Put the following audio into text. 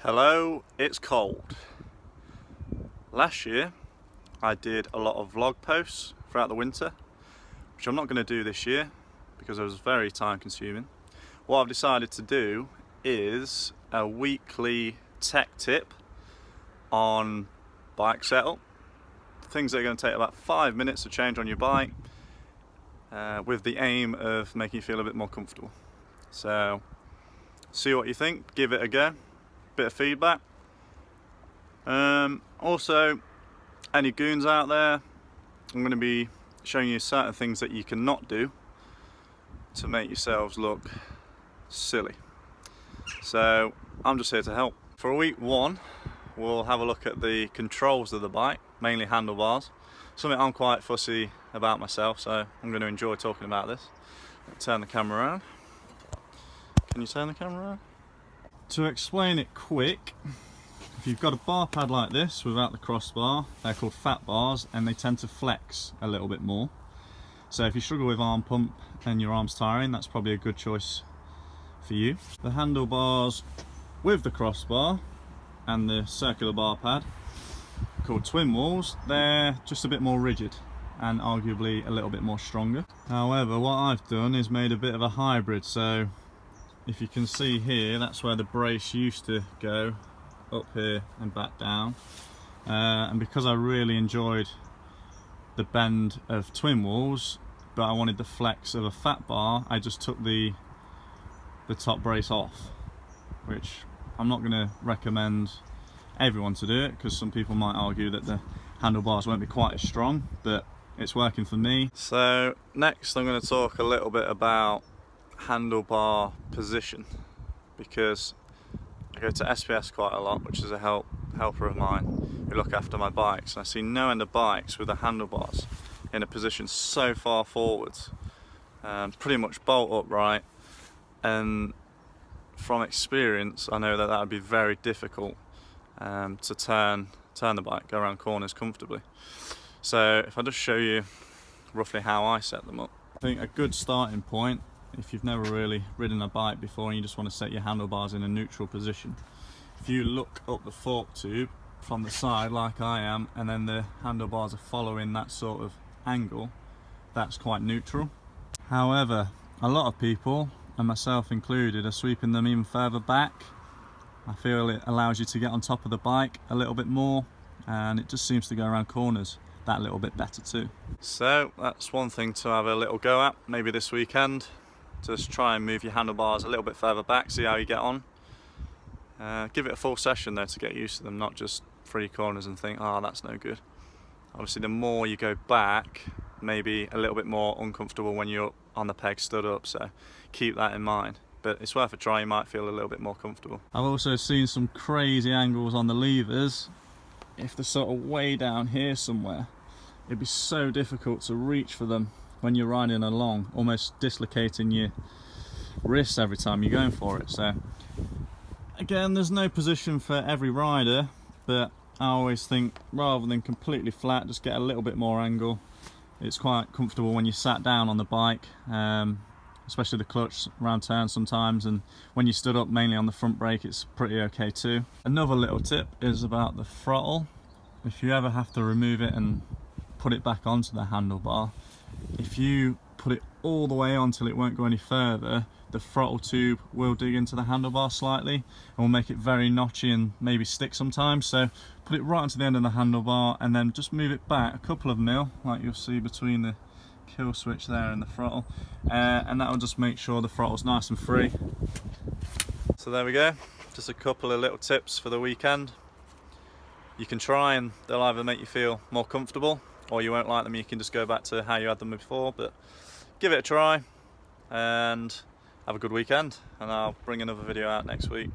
Hello, it's cold. Last year I did a lot of vlog posts throughout the winter, which I'm not going to do this year because it was very time consuming. What I've decided to do is a weekly tech tip on bike setup. Things that are going to take about 5 minutes to change on your bike with the aim of making you feel a bit more comfortable. So see what you think, give it a go. Bit of feedback. Also, any goons out there, I'm going to be showing you certain things that you cannot do to make yourselves look silly. So I'm just here to help. For week one, we'll have a look at the controls of the bike, mainly handlebars. Something I'm quite fussy about myself, so I'm going to enjoy talking about this. Turn the camera around. Can you turn the camera around? To explain it quick, if you've got a bar pad like this without the crossbar, they're called fat bars and they tend to flex a little bit more. So if you struggle with arm pump and your arm's tiring, that's probably a good choice for you. The handlebars with the crossbar and the circular bar pad, called twin walls, they're just a bit more rigid and arguably a little bit more stronger. However, what I've done is made a bit of a hybrid, so if you can see here, that's where the brace used to go, up here and back down. And because I really enjoyed the bend of twin walls, but I wanted the flex of a fat bar, I just took the top brace off, which I'm not going to recommend everyone to do it, because some people might argue that the handlebars won't be quite as strong, but it's working for me. So next I'm going to talk a little bit about handlebar position, because I go to SPS quite a lot, which is a helper of mine who look after my bikes, and I see no end of bikes with the handlebars in a position so far forwards, pretty much bolt upright, and from experience I know that that would be very difficult to turn the bike, go around corners comfortably. So if I just show you roughly how I set them up, I think a good starting point, if you've never really ridden a bike before and you just want to set your handlebars in a neutral position, if you look up the fork tube from the side like I am, and then the handlebars are following that sort of angle, that's quite neutral. However, a lot of people, and myself included, are sweeping them even further back. I feel it allows you to get on top of the bike a little bit more, and it just seems to go around corners that little bit better too. So that's one thing to have a little go at, maybe this weekend. Just try and move your handlebars a little bit further back, see how you get on. Give it a full session though to get used to them, not just 3 corners and think, oh, that's no good. Obviously the more you go back, maybe a little bit more uncomfortable when you're on the peg stood up, so keep that in mind. But it's worth a try, you might feel a little bit more comfortable. I've also seen some crazy angles on the levers. If they're sort of way down here somewhere, it'd be so difficult to reach for them when you're riding along, almost dislocating your wrists every time you're going for it. So again, there's no position for every rider, but I always think rather than completely flat, just get a little bit more angle. It's quite comfortable when you sat down on the bike, especially the clutch round turns sometimes, and when you stood up mainly on the front brake, it's pretty okay too. Another little tip is about the throttle. If you ever have to remove it and put it back onto the handlebar, if you put it all the way on till it won't go any further, the throttle tube will dig into the handlebar slightly and will make it very notchy and maybe stick sometimes. So put it right onto the end of the handlebar and then just move it back a couple of mil, like you'll see between the kill switch there and the throttle, and that will just make sure the throttle's nice and free. So there we go, just a couple of little tips for the weekend. You can try and they'll either make you feel more comfortable, or you won't like them, you can just go back to how you had them before. But give it a try and have a good weekend, and I'll bring another video out next week.